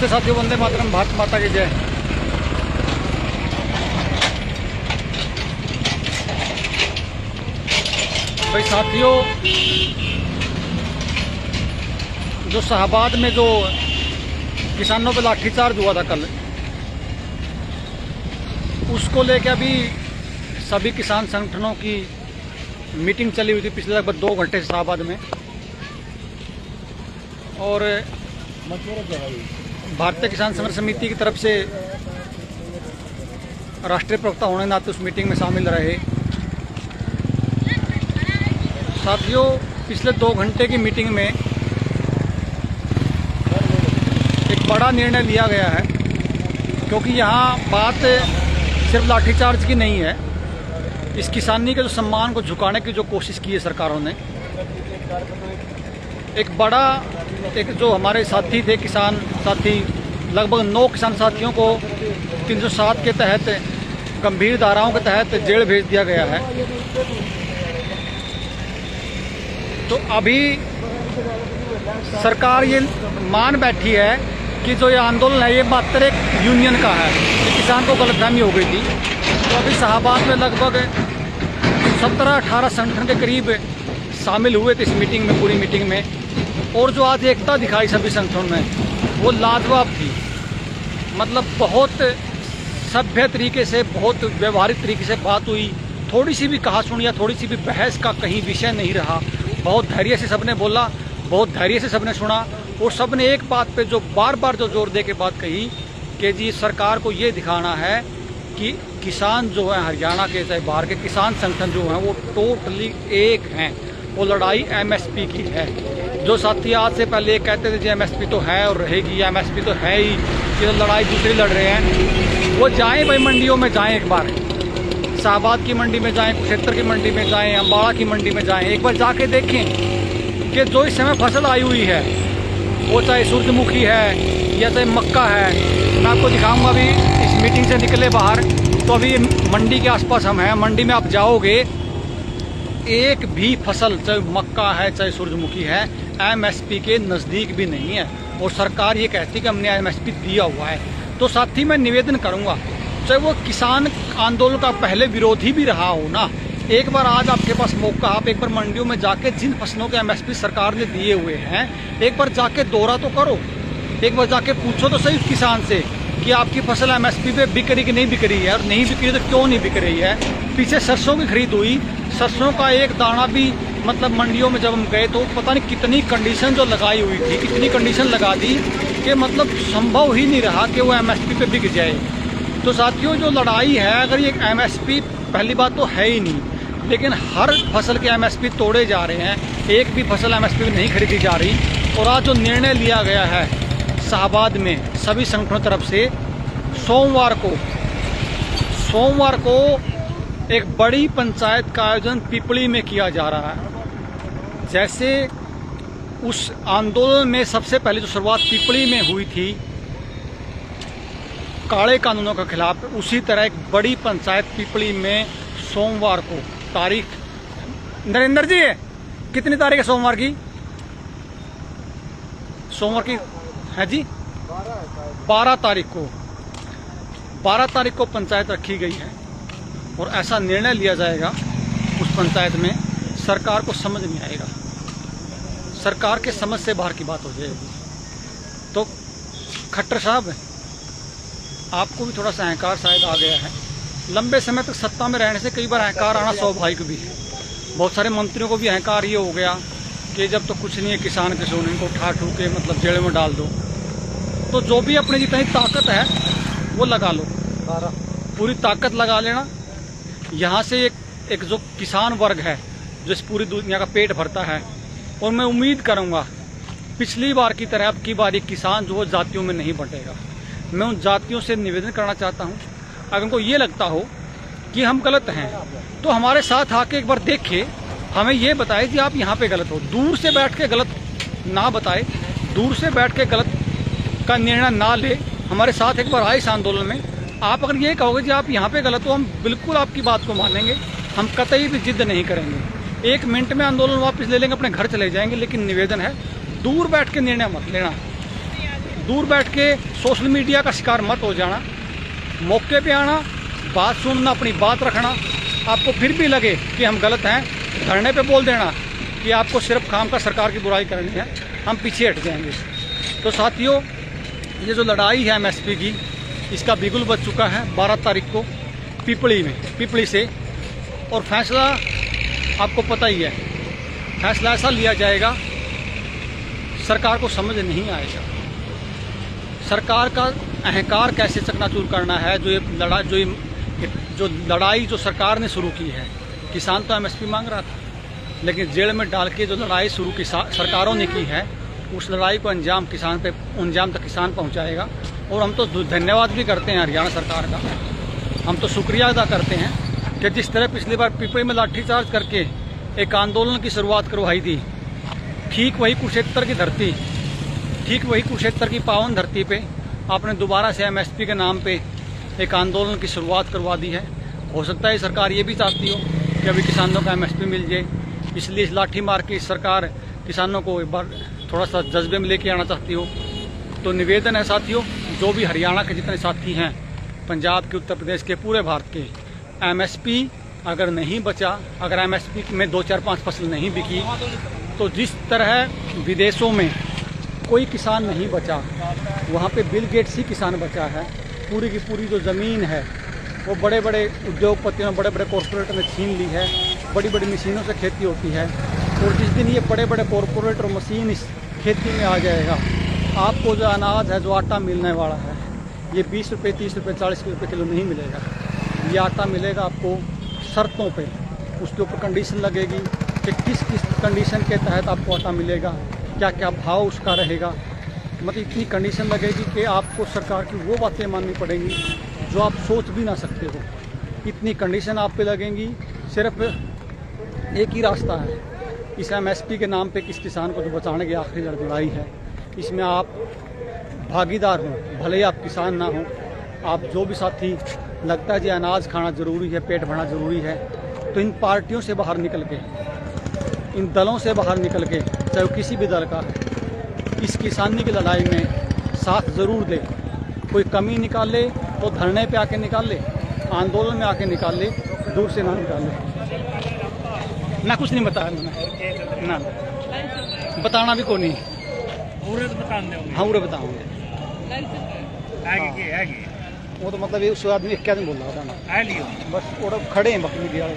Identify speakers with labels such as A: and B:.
A: नमस्ते साथियों, वंदे मातरम, भारत माता की जय। भाई साथियों, जो शाहबाद में जो किसानों पे लाठीचार्ज हुआ था कल, उसको लेकर अभी सभी किसान संगठनों की मीटिंग चली हुई थी पिछले लगभग 2 घंटे से शाहबाद में। और भारतीय किसान संघर्ष समिति की तरफ से राष्ट्रीय प्रवक्ता होने के नाते उस मीटिंग में शामिल रहे। साथियों, पिछले 2 घंटे की मीटिंग में एक बड़ा निर्णय लिया गया है, क्योंकि यहाँ बात सिर्फ लाठीचार्ज की नहीं है। इस किसानी के जो सम्मान को झुकाने की जो कोशिश की है सरकारों ने, एक जो हमारे साथी थे, किसान साथी, लगभग 9 किसान साथियों को 307 के तहत गंभीर धाराओं के तहत जेल भेज दिया गया है। तो अभी सरकार ये मान बैठी है कि जो ये आंदोलन है ये मात्र एक यूनियन का है। ये किसान को गलतफहमी हो गई थी। तो अभी शाहबाद में लगभग 17-18 संगठन के करीब शामिल हुए थे इस मीटिंग में, पूरी मीटिंग में। और जो आज एकता दिखाई सभी संगठनों में, वो लाजवाब थी। मतलब बहुत सभ्य तरीके से, बहुत व्यवहारिक तरीके से बात हुई। थोड़ी सी भी कहा सुनी या थोड़ी सी भी बहस का कहीं विषय नहीं रहा। बहुत धैर्य से सबने बोला, बहुत धैर्य से सबने सुना। और सबने एक बात पे जो बार बार जो जोर दे के बात कही कि जी सरकार को ये दिखाना है कि किसान जो है हरियाणा के, चाहे बाहर के किसान संगठन जो हैं, वो टोटली एक हैं। वो लड़ाई एमएसपी की है। जो साथी आज से पहले कहते थे जी एमएसपी तो है और रहेगी, एमएसपी तो है ही, ये तो लड़ाई दूसरी लड़ रहे हैं, वो जाएं भाई मंडियों में जाएं। एक बार शाहबाद की मंडी में जाएं, कुरुक्षेत्र की मंडी में जाएं, अम्बाड़ा की मंडी में जाएं। एक बार जाके देखें कि जो इस समय फसल आई हुई है, वो चाहे सूरजमुखी है या चाहे मक्का है। मैं आपको दिखाऊंगा। अभी इस मीटिंग से निकले बाहर तो अभी मंडी के आसपास हम हैं। मंडी में आप जाओगे, एक भी फसल, चाहे मक्का है चाहे सूरजमुखी है, एमएसपी के नज़दीक भी नहीं है। और सरकार ये कहती है कि हमने एमएसपी दिया हुआ है। तो साथी मैं निवेदन करूंगा, चाहे वो किसान आंदोलन का पहले विरोधी भी रहा हो ना, एक बार आज आपके पास मौका, आप एक बार मंडियों में जाके जिन फसलों के एमएसपी सरकार ने दिए हुए हैं, एक बार जाके दौरा तो करो। एक बार जाके पूछो तो सही किसान से कि आपकी फसल एमएसपी पे बिक रही कि नहीं बिक रही है, और नहीं बिक रही तो क्यों नहीं बिक रही है। पीछे सरसों की खरीद हुई, सरसों का एक दाना भी मतलब मंडियों में जब हम गए तो पता नहीं कितनी कंडीशन जो लगाई हुई थी, कितनी कंडीशन लगा दी कि मतलब संभव ही नहीं रहा कि वो एमएसपी पे बिक जाए। तो साथियों, जो लड़ाई है, अगर ये एमएसपी, पहली बात तो है ही नहीं, लेकिन हर फसल के एमएसपी तोड़े जा रहे हैं, एक भी फसल एमएसपी में नहीं खरीदी जा रही। और आज जो निर्णय लिया गया है शाहबाद में सभी संगठनों तरफ से, सोमवार को एक बड़ी पंचायत का आयोजन पिपली में किया जा रहा है। जैसे उस आंदोलन में सबसे पहले जो शुरुआत पिपली में हुई थी काले कानूनों के खिलाफ, उसी तरह एक बड़ी पंचायत पिपली में सोमवार को, तारीख नरेंद्र जी कितनी तारीख है सोमवार की? सोमवार की है जी 12 तारीख को पंचायत रखी गई है। और ऐसा निर्णय लिया जाएगा उस पंचायत में, सरकार को समझ नहीं आएगा, सरकार के समझ से बाहर की बात हो जाएगी। तो खट्टर साहब, आपको भी थोड़ा सा अहंकार शायद आ गया है। लंबे समय तक सत्ता में रहने से कई बार अहंकार आना स्वाभाविक भी है। बहुत सारे मंत्रियों को भी अहंकार ये हो गया कि जब तो कुछ नहीं है किसान के सोने को उठा ठू के मतलब जेल में डाल दो। तो जो भी अपनी जितनी ताकत है वो लगा लो, पूरी ताकत लगा लेना। यहाँ से एक जो किसान वर्ग है जो इस पूरी दुनिया का पेट भरता है, और मैं उम्मीद करूँगा पिछली बार की तरह अब की बार किसान जो जातियों में नहीं बंटेगा। मैं उन जातियों से निवेदन करना चाहता हूँ, अगर उनको ये लगता हो कि हम गलत हैं तो हमारे साथ आके एक बार देखे, हमें ये बताए कि आप यहाँ पे गलत हो। दूर से बैठ के गलत ना बताए, दूर से बैठ के गलत का निर्णय ना ले, हमारे साथ एक बार आए इस आंदोलन में। आप अगर ये कहोगे कि आप यहाँ पे गलत हो, हम बिल्कुल आपकी बात को मानेंगे, हम कतई भी जिद नहीं करेंगे। 1 मिनट में आंदोलन वापस ले लेंगे, अपने घर चले जाएंगे। लेकिन निवेदन है, दूर बैठ के निर्णय मत लेना। दूर बैठ के सोशल मीडिया का शिकार मत हो जाना, मौके पे आना, बात सुनना, अपनी बात रखना। आपको फिर भी लगे कि हम गलत हैं, धरने पे बोल देना कि आपको सिर्फ काम का सरकार की बुराई करनी है, हम पीछे हट जाएंगे। तो साथियों, ये जो लड़ाई है एमएसपी की, इसका बिगुल बज चुका है 12 तारीख को पिपली से। और फैसला आपको पता ही है, फैसला ऐसा लिया जाएगा सरकार को समझ नहीं आएगा। सरकार का अहंकार कैसे चकनाचूर करना है, जो लड़ाई जो सरकार ने शुरू की है। किसान तो एमएसपी मांग रहा था, लेकिन जेल में डाल के जो लड़ाई शुरू की सरकारों ने की है, उस लड़ाई को अंजाम तक किसान पहुंचाएगा। और हम तो धन्यवाद भी करते हैं हरियाणा सरकार का, हम तो शुक्रिया अदा करते हैं कि जिस तरह पिछली बार पिपली में लाठीचार्ज करके एक आंदोलन की शुरुआत करवाई थी, ठीक वही कुरुक्षेत्र की पावन धरती पे आपने दोबारा से एमएसपी के नाम पे एक आंदोलन की शुरुआत करवा दी है। हो सकता है सरकार ये भी चाहती हो कि अभी किसानों का एमएसपी मिल जाए, इसलिए इस लाठी मार के सरकार किसानों को एक बार थोड़ा सा जज्बे में लेके आना चाहती हो। तो निवेदन है साथियों, जो भी हरियाणा के जितने साथी हैं, पंजाब के, उत्तर प्रदेश के, पूरे भारत के, एमएसपी अगर नहीं बचा, अगर एमएसपी में 2, 4, 5 फसल नहीं बिकी, तो जिस तरह विदेशों में कोई किसान नहीं बचा, वहाँ पे बिल गेट्स ही किसान बचा है। पूरी की पूरी जो ज़मीन है वो बड़े बड़े उद्योगपतियों, बड़े बड़े कॉरपोरेटर ने छीन ली है। बड़ी बड़ी मशीनों से खेती होती है, और जिस दिन ये बड़े बड़े कॉरपोरेट और मशीन इस खेती में आ जाएगा, आपको जो अनाज है, जो आटा मिलने वाला है, ये 20 रुपये, 30 रुपये, 40 रुपये किलो नहीं मिलेगा। ये आटा मिलेगा आपको शर्तों पे, उसके ऊपर कंडीशन लगेगी कि किस किस कंडीशन के तहत आपको आटा मिलेगा, क्या क्या भाव उसका रहेगा। मतलब इतनी कंडीशन लगेगी कि आपको सरकार की वो बातें माननी पड़ेंगी जो आप सोच भी ना सकते हो। इतनी कंडीशन आप पे लगेंगी। सिर्फ एक ही रास्ता है इस एमएसपी के नाम पे, किस किसान को जो बचाने की आखिरी लड़ाई है, इसमें आप भागीदार हों, भले ही आप किसान ना हो। आप जो भी साथी लगता है जी अनाज खाना ज़रूरी है, पेट भरना ज़रूरी है, तो इन पार्टियों से बाहर निकल के, इन दलों से बाहर निकल के, चाहे वो किसी भी दल का, इस किसानी की लड़ाई में साथ ज़रूर दे। कोई कमी निकाल ले तो धरने पे आके निकाल ले, आंदोलन में आके निकाल ले, दूर से ना निकाल ले। ना कुछ नहीं बताया मैंने, ना बताना भी को नहीं। हाँ पूरे बताऊँगे। वो तो मतलब उस आदमी क्या नहीं बोल रहा था ना, बस वो खड़े हैं बकरी वाले।